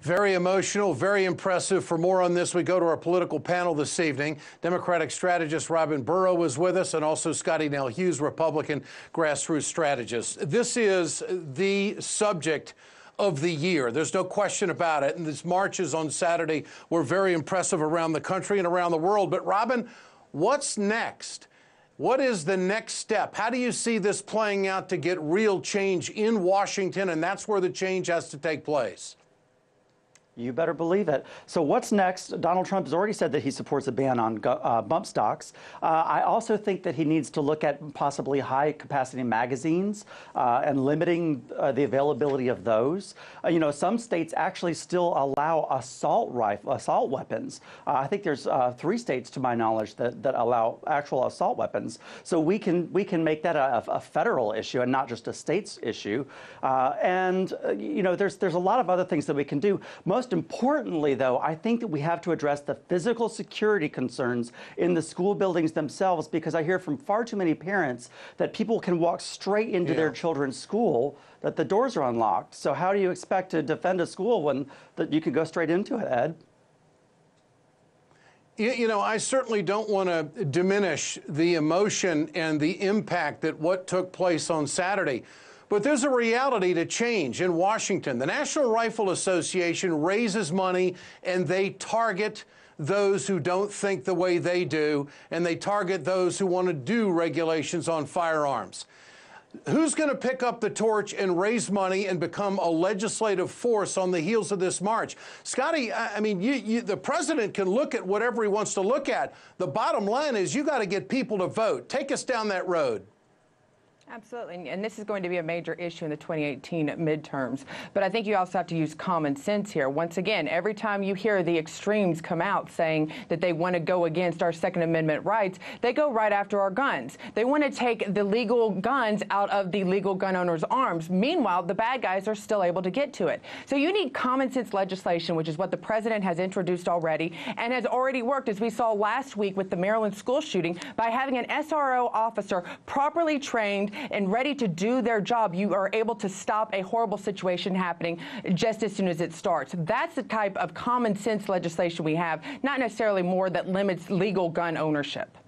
Very emotional, very impressive. For more on this, we go to our political panel this evening. Democratic strategist Robin Burrow is with us, and also Scottie Nell Hughes, Republican grassroots strategist. This is the subject of the year. There's no question about it. And these marches on Saturday were very impressive around the country and around the world. But Robin, what's next? What is the next step? How do you see this playing out to get real change in Washington? And that's where the change has to take place. You better believe it. So what's next? Donald Trump has already said that he supports a ban on bump stocks. I also think that he needs to look at possibly high-capacity magazines and limiting the availability of those. You know, some states actually still allow assault weapons. I think there's 3 states, to my knowledge, that allow actual assault weapons. So we can make that a federal issue and not just a state's issue. You know, there's a lot of other things that we can do. Most importantly, though, I think that we have to address the physical security concerns in the school buildings themselves, because I hear from far too many parents that people can walk straight into their children's school, that the doors are unlocked. So how do you expect to defend a school when you can go straight into it, Ed? You know, I certainly don't want to diminish the emotion and the impact that what took place on Saturday. But there's a reality to change in Washington. The National Rifle Association raises money, and they target those who don't think the way they do, and they target those who want to do regulations on firearms. Who's going to pick up the torch and raise money and become a legislative force on the heels of this march? Scottie, I mean, the president can look at whatever he wants to look at. The bottom line is you got to get people to vote. Take us down that road. Absolutely, and this is going to be a major issue in the 2018 midterms. But I think you also have to use common sense here. Once again, every time you hear the extremes come out saying that they want to go against our Second Amendment rights, they go right after our guns. They want to take the legal guns out of the legal gun owners' arms. Meanwhile, the bad guys are still able to get to it. So you need common sense legislation, which is what the president has introduced already and has already worked, as we saw last week with the Maryland school shooting, by having an SRO officer properly trained and ready to do their job. You are able to stop a horrible situation happening just as soon as it starts. That's the type of common sense legislation we have, not necessarily more that limits legal gun ownership.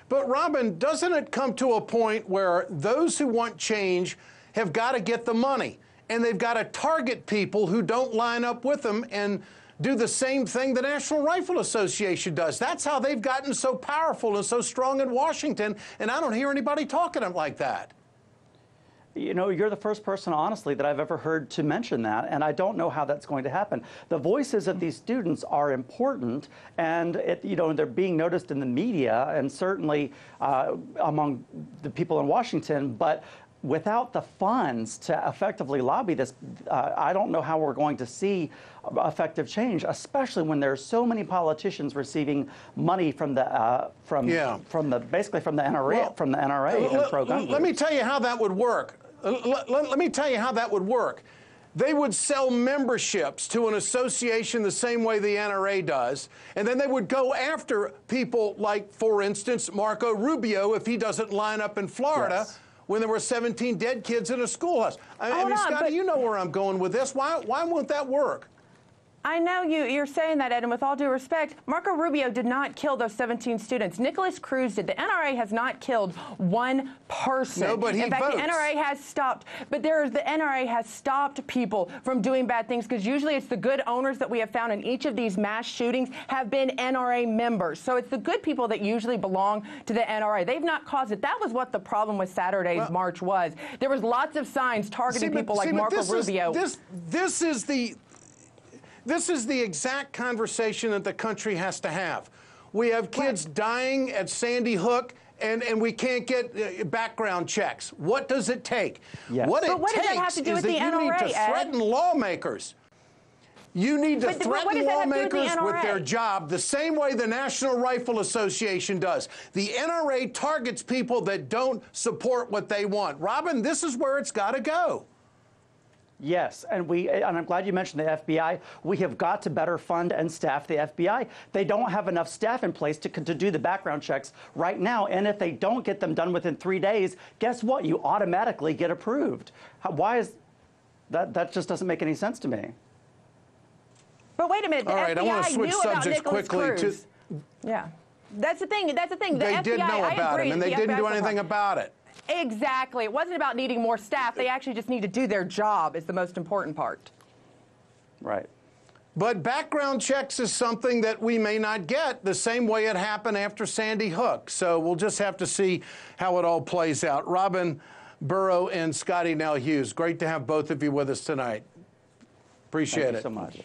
But Robin, doesn't it come to a point where those who want change have got to get the money, and they've got to target people who don't line up with them and do the same thing the National Rifle Association does? That's how they've gotten so powerful and so strong in Washington, and I don't hear anybody talking like that. You know, you're the first person, honestly, that I've ever heard to mention that, and I don't know how that's going to happen. The voices of these students are important, and you know, they're being noticed in the media and certainly among the people in Washington, but without the funds to effectively lobby this, I don't know how we're going to see effective change, especially when there are so many politicians receiving money from the basically from the NRA, well, from the NRA and pro-gun. Let me tell you how that would work. Let me tell you how that would work. They would sell memberships to an association the same way the NRA does, and then they would go after people like, for instance, Marco Rubio, if he doesn't line up in Florida. Yes. When there were 17 dead kids in a schoolhouse. I mean, Scottie, you know where I'm going with this. Why won't that work? I know you're saying that, Ed, and with all due respect, Marco Rubio did not kill those 17 students. Nicholas Cruz did. The NRA has not killed one person. No, but he In fact, votes. The NRA has stopped. But the NRA has stopped people from doing bad things, because usually it's the good owners that we have found in each of these mass shootings have been NRA members. So it's the good people that usually belong to the NRA. They've not caused it. That was what the problem with Saturday's march was. There was lots of signs targeting people like Marco Rubio. This is the exact conversation that the country has to have. We have kids dying at Sandy Hook, and we can't get background checks. What does it take? Yes. What does that have takes to do is with that the you NRA, need to threaten lawmakers. You need to threaten lawmakers with their job the same way the National Rifle Association does. The NRA targets people that don't support what they want. Robin, this is where it's got to go. Yes, and I'm glad you mentioned the FBI. We have got to better fund and staff the FBI. They don't have enough staff in place to do the background checks right now, and if they don't get them done within 3 days, guess what? You automatically get approved. Why is That just doesn't make any sense to me. But wait a minute. The All right, I FBI want to switch knew about subjects Nicholas quickly Cruz. Yeah. That's the thing. That's the thing. The They FBI, did know I about agree him, and that they the didn't FBI do was anything wrong. about it. Exactly. It wasn't about needing more staff. They actually just need to do their job is the most important part. Right. But background checks is something that we may not get the same way it happened after Sandy Hook. So we'll just have to see how it all plays out. Robin Burrow and Scottie Nell Hughes, great to have both of you with us tonight. Appreciate it. Thank you so much.